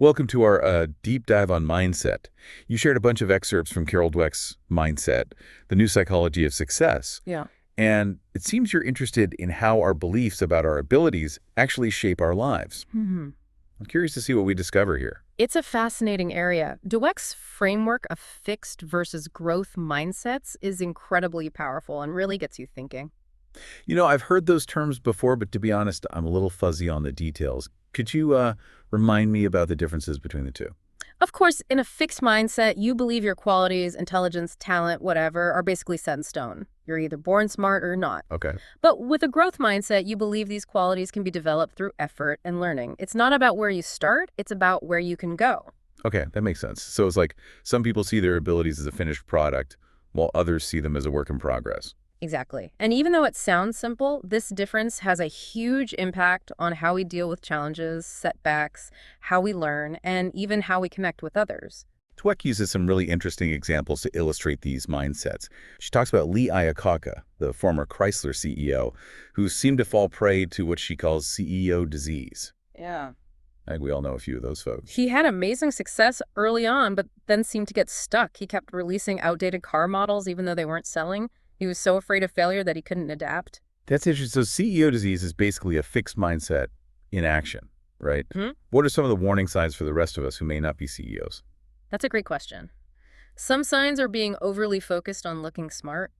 Welcome to our deep dive on mindset. You shared a bunch of excerpts from Carol Dweck's Mindset, The New Psychology of Success. Yeah. And it seems you're interested in how our beliefs about our abilities actually shape our lives. hmm I'm curious to see what we discover here. It's a fascinating area. Dweck's framework of fixed versus growth mindsets is incredibly powerful and really gets you thinking. I've heard those terms before, but to be honest, I'm a little fuzzy on the details. Could you remind me about the differences between the two? Of course, in a fixed mindset, you believe your qualities, intelligence, talent, whatever, are basically set in stone. You're either born smart or not. Okay. But with a growth mindset, you believe these qualities can be developed through effort and learning. It's not about where you start, it's about where you can go. Okay, that makes sense. So it's like some people see their abilities as a finished product, while others see them as a work in progress. Exactly. And even though it sounds simple, this difference has a huge impact on how we deal with challenges, setbacks, how we learn, and even how we connect with others. Dweck uses some really interesting examples to illustrate these mindsets. She talks about Lee Iacocca, the former Chrysler CEO, who seemed to fall prey to what she calls CEO disease. Yeah. I think we all know a few of those folks. He had amazing success early on, but then seemed to get stuck. He kept releasing outdated car models even though they weren't selling. He was so afraid of failure that he couldn't adapt. That's interesting. So CEO disease is basically a fixed mindset in action, right? Hmm? What are some of the warning signs for the rest of us who may not be CEOs? That's a great question. Some signs are being overly focused on looking smart,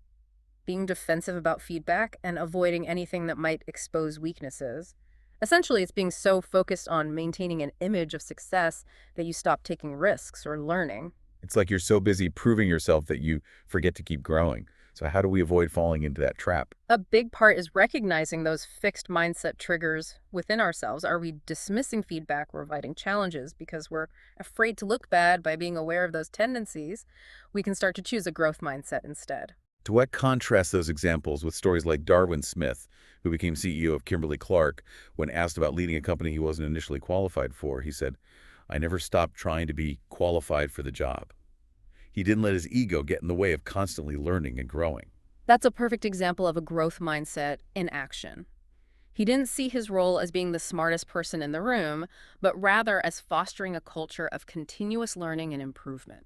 being defensive about feedback, and avoiding anything that might expose weaknesses. Essentially, it's being so focused on maintaining an image of success that you stop taking risks or learning. It's like you're so busy proving yourself that you forget to keep growing. So how do we avoid falling into that trap? A big part is recognizing those fixed mindset triggers within ourselves. Are we dismissing feedback or avoiding challenges because we're afraid to look bad? By being aware of those tendencies, we can start to choose a growth mindset instead. Dweck contrasts those examples with stories like Darwin Smith, who became CEO of Kimberly-Clark. When asked about leading a company he wasn't initially qualified for, he said, "I never stopped trying to be qualified for the job." He didn't let his ego get in the way of constantly learning and growing. That's a perfect example of a growth mindset in action. He didn't see his role as being the smartest person in the room, but rather as fostering a culture of continuous learning and improvement.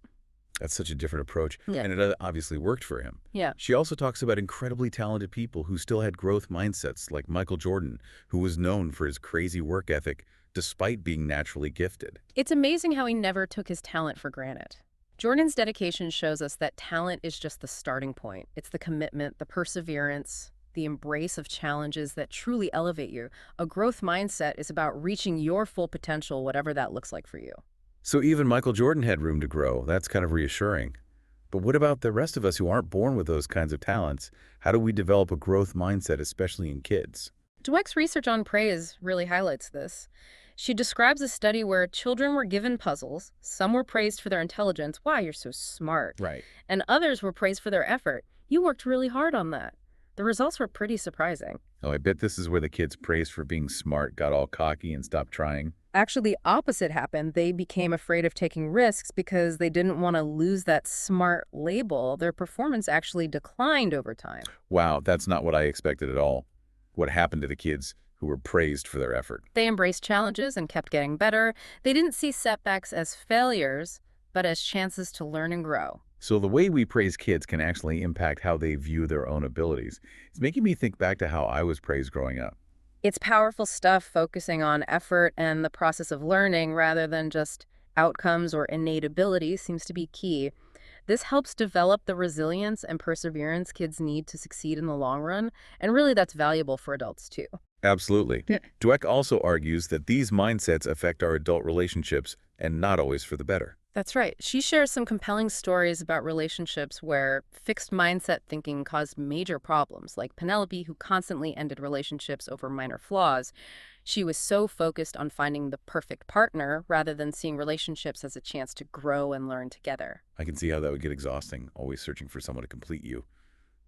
That's such a different approach, Yeah. and it obviously worked for him. Yeah. She also talks about incredibly talented people who still had growth mindsets, like Michael Jordan, who was known for his crazy work ethic despite being naturally gifted. It's amazing how he never took his talent for granted. Jordan's dedication shows us that talent is just the starting point. It's the commitment, the perseverance, the embrace of challenges that truly elevate you. A growth mindset is about reaching your full potential, whatever that looks like for you. So even Michael Jordan had room to grow. That's kind of reassuring. But what about the rest of us who aren't born with those kinds of talents? How do we develop a growth mindset, especially in kids? Dweck's research on praise really highlights this. She describes a study where children were given puzzles. Some were praised for their intelligence. Wow, you're so smart. Right. And others were praised for their effort. You worked really hard on that. The results were pretty surprising. Oh, I bet this is where the kids praised for being smart got all cocky and stopped trying. Actually, the opposite happened. They became afraid of taking risks because they didn't want to lose that smart label. Their performance actually declined over time. Wow, that's not what I expected at all. What happened to the kids who were praised for their effort? They embraced challenges and kept getting better. They didn't see setbacks as failures, but as chances to learn and grow. So the way we praise kids can actually impact how they view their own abilities. It's making me think back to how I was praised growing up. It's powerful stuff, focusing on effort and the process of learning rather than just outcomes or innate abilities seems to be key. This helps develop the resilience and perseverance kids need to succeed in the long run, and really that's valuable for adults too. Absolutely. Yeah. Dweck also argues that these mindsets affect our adult relationships and not always for the better. That's right. She shares some compelling stories about relationships where fixed mindset thinking caused major problems, like Penelope, who constantly ended relationships over minor flaws. She was so focused on finding the perfect partner rather than seeing relationships as a chance to grow and learn together. I can see how that would get exhausting, always searching for someone to complete you,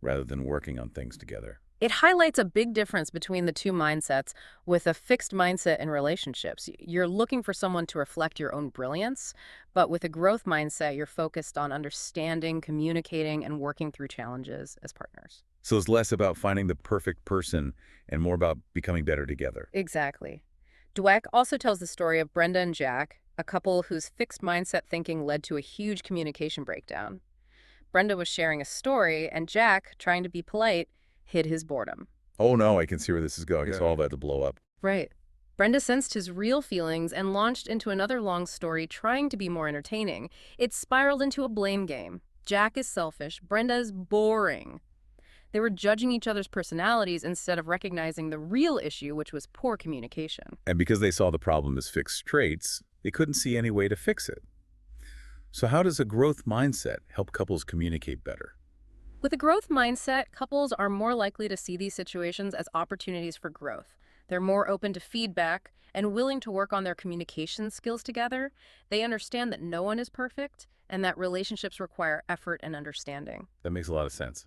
rather than working on things together. It highlights a big difference between the two mindsets. With a fixed mindset in relationships, you're looking for someone to reflect your own brilliance, but with a growth mindset, you're focused on understanding, communicating, and working through challenges as partners. So it's less about finding the perfect person and more about becoming better together. Exactly. Dweck also tells the story of Brenda and Jack, a couple whose fixed mindset thinking led to a huge communication breakdown. Brenda was sharing a story, and Jack, trying to be polite, hid his boredom. Oh no, I can see where this is going. It's Yeah. all about to blow up. Right. Brenda sensed his real feelings and launched into another long story trying to be more entertaining. It spiraled into a blame game. Jack is selfish, Brenda's boring. They were judging each other's personalities instead of recognizing the real issue, which was poor communication. And because they saw the problem as fixed traits, they couldn't see any way to fix it. So how does a growth mindset help couples communicate better? With a growth mindset, couples are more likely to see these situations as opportunities for growth. They're more open to feedback and willing to work on their communication skills together. They understand that no one is perfect and that relationships require effort and understanding. That makes a lot of sense.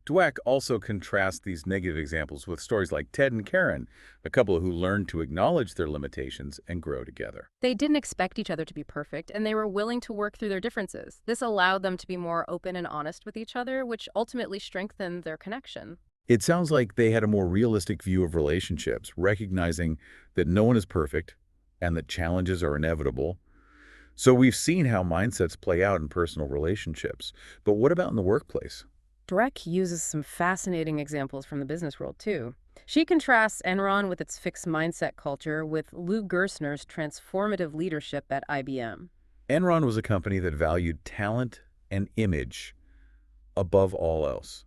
Dweck also contrasts these negative examples with stories like Ted and Karen, a couple who learned to acknowledge their limitations and grow together. They didn't expect each other to be perfect, and they were willing to work through their differences. This allowed them to be more open and honest with each other, which ultimately strengthened their connection. It sounds like they had a more realistic view of relationships, recognizing that no one is perfect and that challenges are inevitable. So we've seen how mindsets play out in personal relationships. But what about in the workplace? Dweck uses some fascinating examples from the business world, too. She contrasts Enron with its fixed mindset culture with Lou Gerstner's transformative leadership at IBM. Enron was a company that valued talent and image above all else.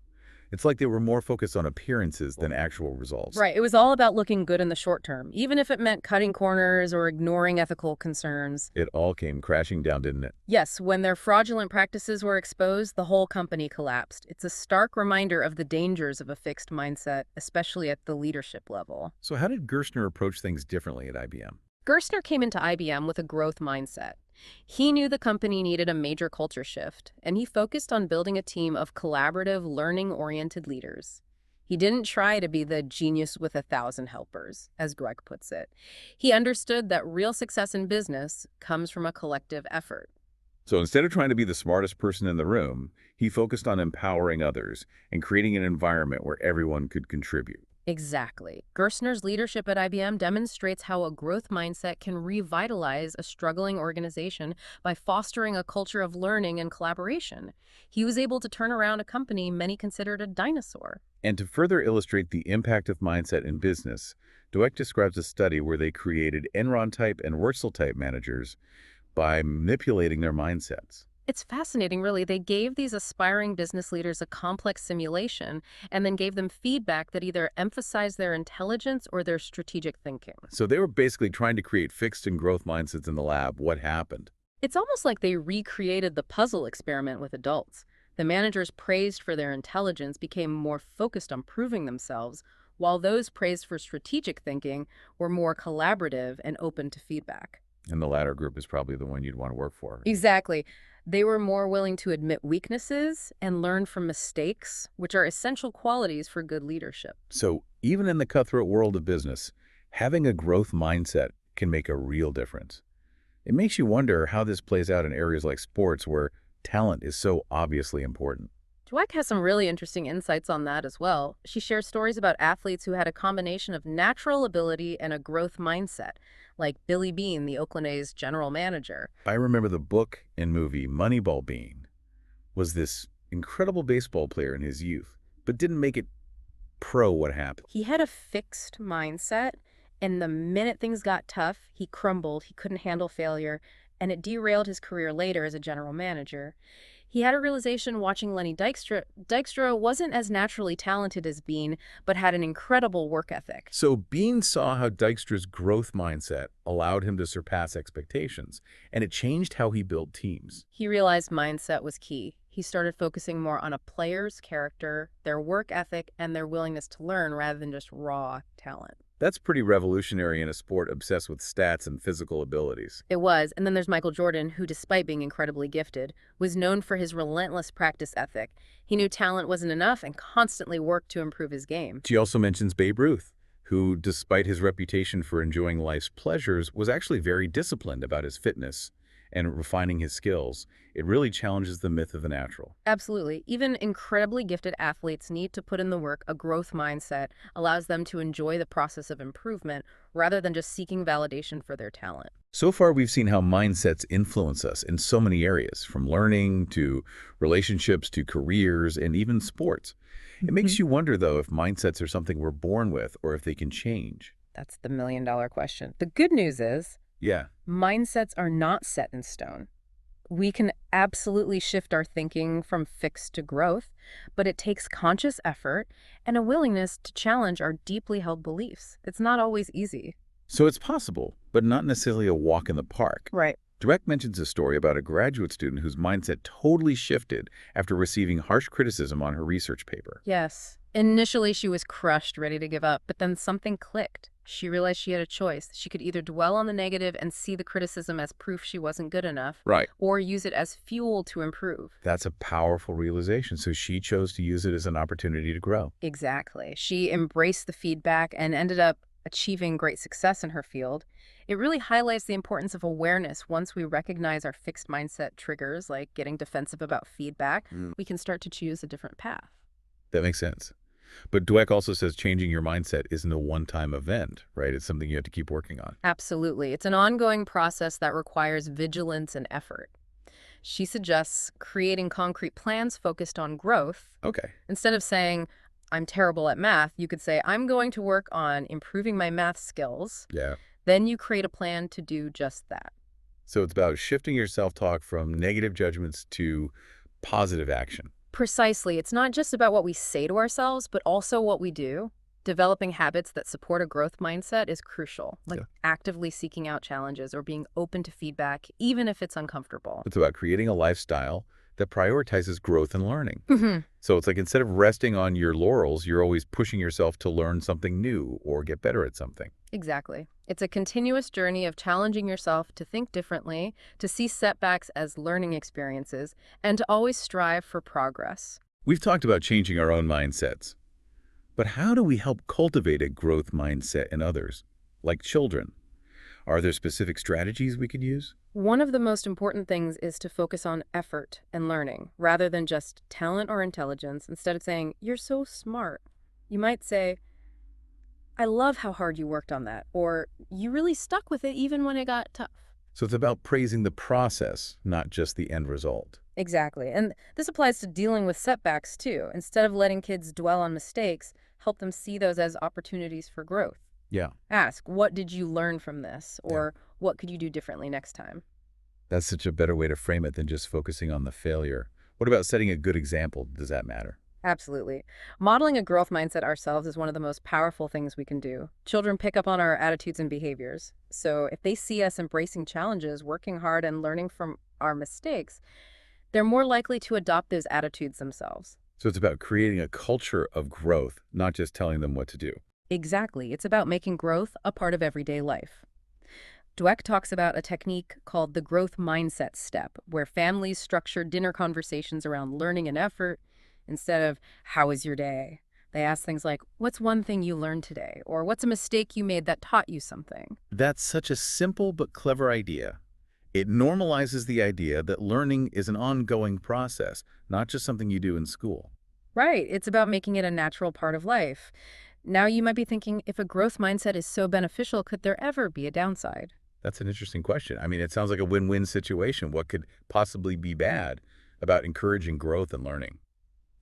It's like they were more focused on appearances than actual results. Right, it was all about looking good in the short term, even if it meant cutting corners or ignoring ethical concerns. It all came crashing down, didn't it? Yes, when their fraudulent practices were exposed, the whole company collapsed. It's a stark reminder of the dangers of a fixed mindset, especially at the leadership level. So how did Gerstner approach things differently at IBM? Gerstner came into IBM with a growth mindset. He knew the company needed a major culture shift, and he focused on building a team of collaborative, learning-oriented leaders. He didn't try to be the genius with 1,000 helpers, as Dweck puts it. He understood that real success in business comes from a collective effort. So instead of trying to be the smartest person in the room, he focused on empowering others and creating an environment where everyone could contribute. Exactly. Gerstner's leadership at IBM demonstrates how a growth mindset can revitalize a struggling organization by fostering a culture of learning and collaboration. He was able to turn around a company many considered a dinosaur. And to further illustrate the impact of mindset in business, Dweck describes a study where they created Enron-type and Wurzel-type managers by manipulating their mindsets. It's fascinating, really. They gave these aspiring business leaders a complex simulation and then gave them feedback that either emphasized their intelligence or their strategic thinking. So they were basically trying to create fixed and growth mindsets in the lab. What happened? It's almost like they recreated the puzzle experiment with adults. The managers praised for their intelligence became more focused on proving themselves, while those praised for strategic thinking were more collaborative and open to feedback. And the latter group is probably the one you'd want to work for. Exactly. They were more willing to admit weaknesses and learn from mistakes, which are essential qualities for good leadership. So even in the cutthroat world of business, having a growth mindset can make a real difference. It makes you wonder how this plays out in areas like sports where talent is so obviously important. Dweck has some really interesting insights on that as well. She shares stories about athletes who had a combination of natural ability and a growth mindset, like Billy Beane, the Oakland A's general manager. I remember the book and movie Moneyball. Bean was this incredible baseball player in his youth, but didn't make it pro. What happened? He had a fixed mindset, and the minute things got tough, he crumbled, he couldn't handle failure, and it derailed his career later as a general manager. He had a realization watching Lenny Dykstra. Dykstra wasn't as naturally talented as Bean, but had an incredible work ethic. So Bean saw how Dykstra's growth mindset allowed him to surpass expectations, and it changed how he built teams. He realized mindset was key. He started focusing more on a player's character, their work ethic, and their willingness to learn rather than just raw talent. That's pretty revolutionary in a sport obsessed with stats and physical abilities. It was. And then there's Michael Jordan, who, despite being incredibly gifted, was known for his relentless practice ethic. He knew talent wasn't enough and constantly worked to improve his game. She also mentions Babe Ruth, who, despite his reputation for enjoying life's pleasures, was actually very disciplined about his fitness and refining his skills, it really challenges the myth of the natural. Absolutely. Even incredibly gifted athletes need to put in the work. A growth mindset allows them to enjoy the process of improvement rather than just seeking validation for their talent. So far, we've seen how mindsets influence us in so many areas, from learning to relationships to careers and even sports. It makes Mhm. you wonder, though, if mindsets are something we're born with or if they can change. That's the million-dollar question. The good news is Yeah. mindsets are not set in stone. We can absolutely shift our thinking from fixed to growth, but it takes conscious effort and a willingness to challenge our deeply held beliefs. It's not always easy. So it's possible, but not necessarily a walk in the park. Right. Dweck mentions a story about a graduate student whose mindset totally shifted after receiving harsh criticism on her research paper. Yes. Initially, she was crushed, ready to give up, but then something clicked. She realized she had a choice. She could either dwell on the negative and see the criticism as proof she wasn't good enough, Right. or use it as fuel to improve. That's a powerful realization. So she chose to use it as an opportunity to grow. Exactly. She embraced the feedback and ended up achieving great success in her field. It really highlights the importance of awareness. Once we recognize our fixed mindset triggers, like getting defensive about feedback, we can start to choose a different path. That makes sense. But Dweck also says changing your mindset isn't a one-time event, right? It's something you have to keep working on. Absolutely. It's an ongoing process that requires vigilance and effort. She suggests creating concrete plans focused on growth. Okay. Instead of saying, I'm terrible at math, you could say, I'm going to work on improving my math skills. Yeah. Then you create a plan to do just that. So it's about shifting your self-talk from negative judgments to positive action. Precisely. It's not just about what we say to ourselves, but also what we do. Developing habits that support a growth mindset is crucial, like Yeah. actively seeking out challenges or being open to feedback, even if it's uncomfortable. It's about creating a lifestyle that prioritizes growth and learning. Mhm. So it's like instead of resting on your laurels, you're always pushing yourself to learn something new or get better at something. Exactly. It's a continuous journey of challenging yourself to think differently, to see setbacks as learning experiences, and to always strive for progress. We've talked about changing our own mindsets, but how do we help cultivate a growth mindset in others, like children? Are there specific strategies we could use? One of the most important things is to focus on effort and learning, rather than just talent or intelligence. Instead of saying, you're so smart, you might say, I love how hard you worked on that, or you really stuck with it even when it got tough. So it's about praising the process, not just the end result. Exactly. And this applies to dealing with setbacks too. Instead of letting kids dwell on mistakes, help them see those as opportunities for growth. Yeah, Ask, what did you learn from this? yeah. Or what could you do differently next time? That's such a better way to frame it than just focusing on the failure. What about setting a good example? Does that matter? Absolutely. Modeling a growth mindset ourselves is one of the most powerful things we can do. Children pick up on our attitudes and behaviors. So if they see us embracing challenges, working hard, and learning from our mistakes, they're more likely to adopt those attitudes themselves. So it's about creating a culture of growth, not just telling them what to do. Exactly. It's about making growth a part of everyday life. Dweck talks about a technique called the growth mindset step, where families structure dinner conversations around learning and effort instead of, how was your day? They ask things like, what's one thing you learned today? Or what's a mistake you made that taught you something? That's such a simple but clever idea. It normalizes the idea that learning is an ongoing process, not just something you do in school. Right. It's about making it a natural part of life. Now you might be thinking, if a growth mindset is so beneficial, could there ever be a downside? That's an interesting question. I mean, it sounds like a win-win situation. What could possibly be bad about encouraging growth and learning?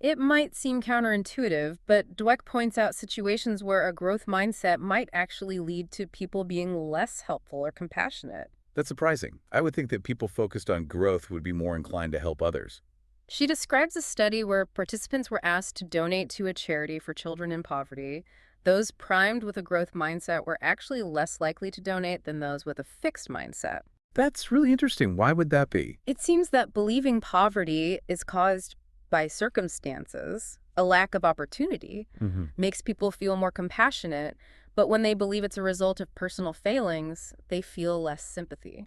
It might seem counterintuitive, but Dweck points out situations where a growth mindset might actually lead to people being less helpful or compassionate. That's surprising. I would think that people focused on growth would be more inclined to help others. She describes a study where participants were asked to donate to a charity for children in poverty. Those primed with a growth mindset were actually less likely to donate than those with a fixed mindset. That's really interesting. Why would that be? It seems that believing poverty is caused by circumstances, a lack of opportunity, Hmm. makes people feel more compassionate, but when they believe it's a result of personal failings, they feel less sympathy.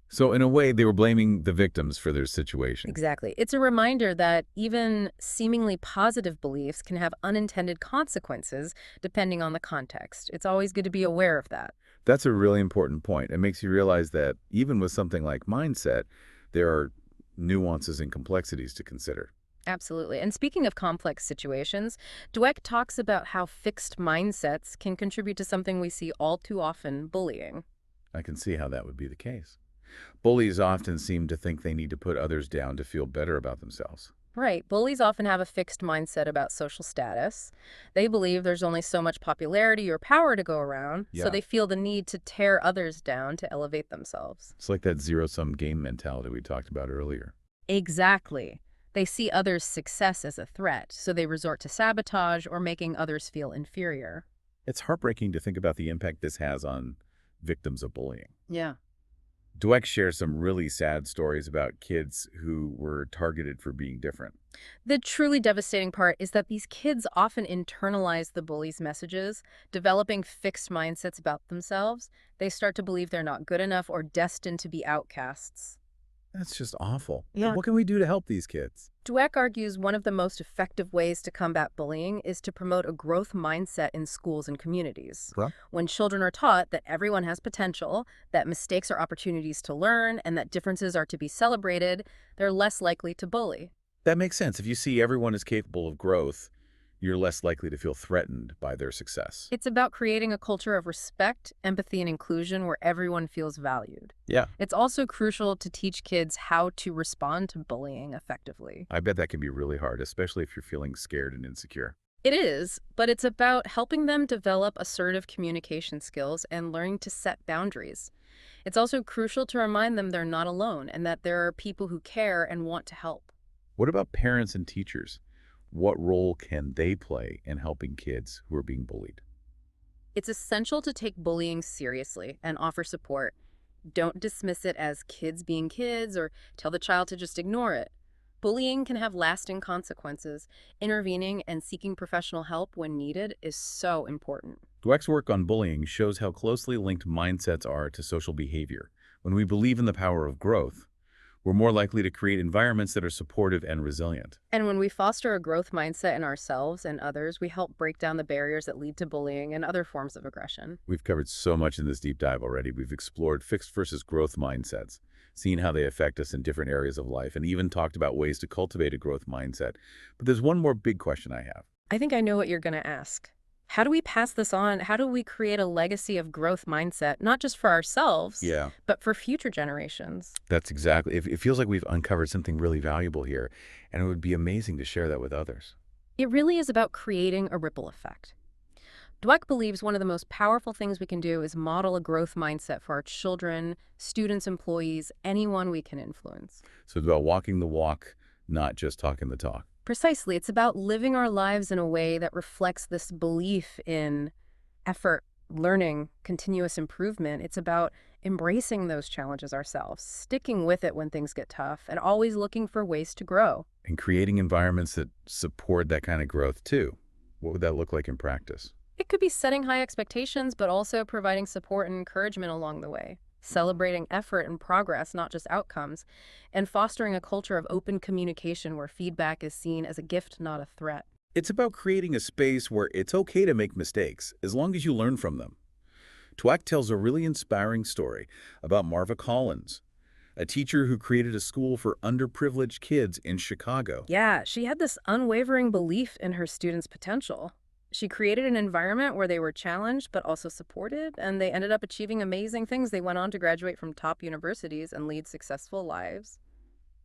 So in a way, they were blaming the victims for their situation. Exactly. It's a reminder that even seemingly positive beliefs can have unintended consequences depending on the context. It's always good to be aware of that. That's a really important point. It makes you realize that even with something like mindset, there are nuances and complexities to consider. Absolutely. And speaking of complex situations, Dweck talks about how fixed mindsets can contribute to something we see all too often, bullying. I can see how that would be the case. Bullies often seem to think they need to put others down to feel better about themselves. Right. Bullies often have a fixed mindset about social status. They believe there's only so much popularity or power to go around, so Yeah. they feel the need to tear others down to elevate themselves. It's like that zero-sum game mentality we talked about earlier. Exactly. They see others' success as a threat, so they resort to sabotage or making others feel inferior. It's heartbreaking to think about the impact this has on victims of bullying. Yeah. Dweck shares some really sad stories about kids who were targeted for being different. The truly devastating part is that these kids often internalize the bully's messages, developing fixed mindsets about themselves. They start to believe they're not good enough or destined to be outcasts. That's just awful. Yeah. What can we do to help these kids? Dweck argues one of the most effective ways to combat bullying is to promote a growth mindset in schools and communities. Well, When children are taught that everyone has potential, that mistakes are opportunities to learn, and that differences are to be celebrated, they're less likely to bully. that makes sense. If you see everyone is capable of growth, you're less likely to feel threatened by their success. It's about creating a culture of respect, empathy, and inclusion where everyone feels valued. Yeah, It's also crucial to teach kids how to respond to bullying effectively. I bet that can be really hard, especially if you're feeling scared and insecure. It is, but it's about helping them develop assertive communication skills and learning to set boundaries. It's also crucial to remind them they're not alone and that there are people who care and want to help. What about parents and teachers? What role can they play in helping kids who are being bullied? It's essential to take bullying seriously and offer support. Don't dismiss it as kids being kids or tell the child to just ignore it. Bullying can have lasting consequences. Intervening and seeking professional help when needed is so important. Dweck's work on bullying shows how closely linked mindsets are to social behavior. When we believe in the power of growth, we're more likely to create environments that are supportive and resilient. And when we foster a growth mindset in ourselves and others, we help break down the barriers that lead to bullying and other forms of aggression. We've covered so much in this deep dive already. We've explored fixed versus growth mindsets, seen how they affect us in different areas of life, and even talked about ways to cultivate a growth mindset. But there's one more big question I have. I think I know what you're going to ask. How do we pass this on? How do we create a legacy of growth mindset, not just for ourselves, Yeah, but for future generations? that's exactly. It feels like we've uncovered something really valuable here, and it would be amazing to share that with others. It really is about creating a ripple effect. Dweck believes one of the most powerful things we can do is model a growth mindset for our children, students, employees, anyone we can influence. So it's about walking the walk, not just talking the talk. Precisely, it's about living our lives in a way that reflects this belief in effort, learning, continuous improvement. It's about embracing those challenges ourselves, sticking with it when things get tough, and always looking for ways to grow. And creating environments that support that kind of growth too. What would that look like in practice? It could be setting high expectations, but also providing support and encouragement along the way, celebrating effort and progress, not just outcomes, and fostering a culture of open communication where feedback is seen as a gift, not a threat. It's about creating a space where it's okay to make mistakes, as long as you learn from them. Dweck tells a really inspiring story about Marva Collins, a teacher who created a school for underprivileged kids in Chicago. Yeah, she had this unwavering belief in her students' potential. She created an environment where they were challenged but also supported, and they ended up achieving amazing things. They went on to graduate from top universities and lead successful lives.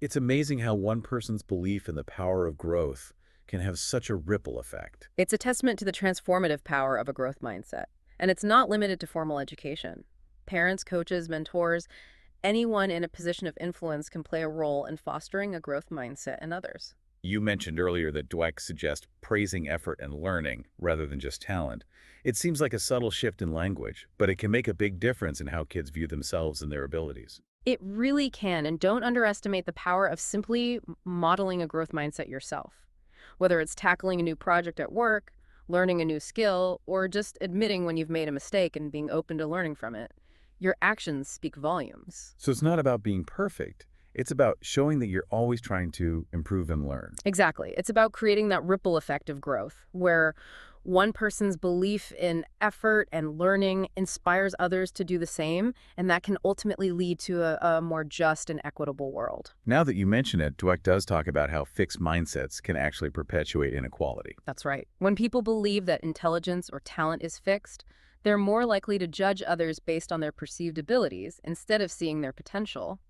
It's amazing how one person's belief in the power of growth can have such a ripple effect. It's a testament to the transformative power of a growth mindset. And it's not limited to formal education. Parents, coaches, mentors, anyone in a position of influence can play a role in fostering a growth mindset in others. You mentioned earlier that Dweck suggests praising effort and learning rather than just talent. It seems like a subtle shift in language, but it can make a big difference in how kids view themselves and their abilities. It really can, and don't underestimate the power of simply modeling a growth mindset yourself. Whether it's tackling a new project at work, learning a new skill, or just admitting when you've made a mistake and being open to learning from it, your actions speak volumes. So it's not about being perfect. It's about showing that you're always trying to improve and learn. Exactly. It's about creating that ripple effect of growth, where One person's belief in effort and learning inspires others to do the same, and that can ultimately lead to a more just and equitable world. Now that you mention it, Dweck does talk about how fixed mindsets can actually perpetuate inequality. That's right. When people believe that intelligence or talent is fixed, they're more likely to judge others based on their perceived abilities instead of seeing their potential.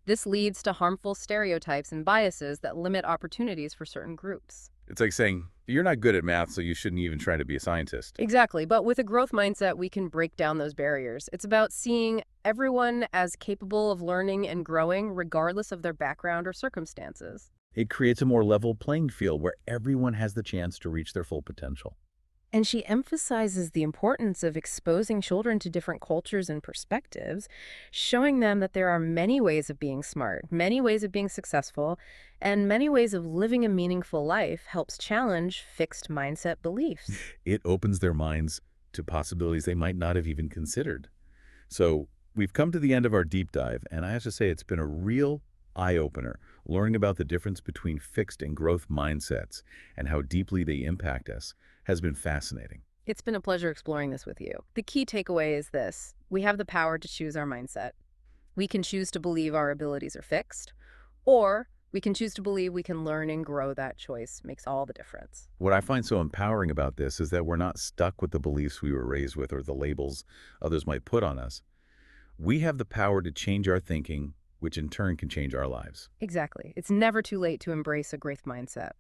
This leads to harmful stereotypes and biases that limit opportunities for certain groups. It's like saying, you're not good at math, so you shouldn't even try to be a scientist. Exactly, but with a growth mindset, we can break down those barriers. It's about seeing everyone as capable of learning and growing regardless of their background or circumstances. It creates a more level playing field where everyone has the chance to reach their full potential. And she emphasizes the importance of exposing children to different cultures and perspectives, showing them that there are many ways of being smart, many ways of being successful, and many ways of living a meaningful life helps challenge fixed mindset beliefs. It opens their minds to possibilities they might not have even considered. So we've come to the end of our deep dive, and I have to say it's been a real eye-opener learning about the difference between fixed and growth mindsets and how deeply they impact us has been fascinating. It's been a pleasure exploring this with you. The key takeaway is this: we have the power to choose our mindset. We can choose to believe our abilities are fixed, or we can choose to believe we can learn and grow. That choice makes all the difference. What I find so empowering about this is that we're not stuck with the beliefs we were raised with or the labels others might put on us. We have the power to change our thinking, which in turn can change our lives. Exactly. It's never too late to embrace a growth mindset.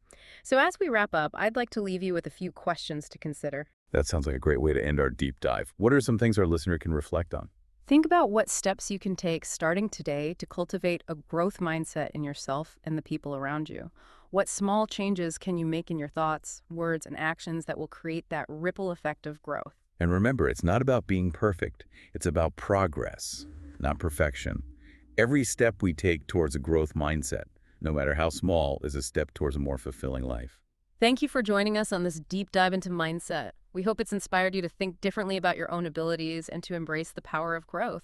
So as we wrap up, I'd like to leave you with a few questions to consider. That sounds like a great way to end our deep dive. What are some things our listener can reflect on? Think about what steps you can take starting today to cultivate a growth mindset in yourself and the people around you. What small changes can you make in your thoughts, words, and actions that will create that ripple effect of growth? And remember, it's not about being perfect. It's about progress, not perfection. Every step we take towards a growth mindset, no matter how small, is a step towards a more fulfilling life. Thank you for joining us on this deep dive into mindset. We hope it's inspired you to think differently about your own abilities and to embrace the power of growth.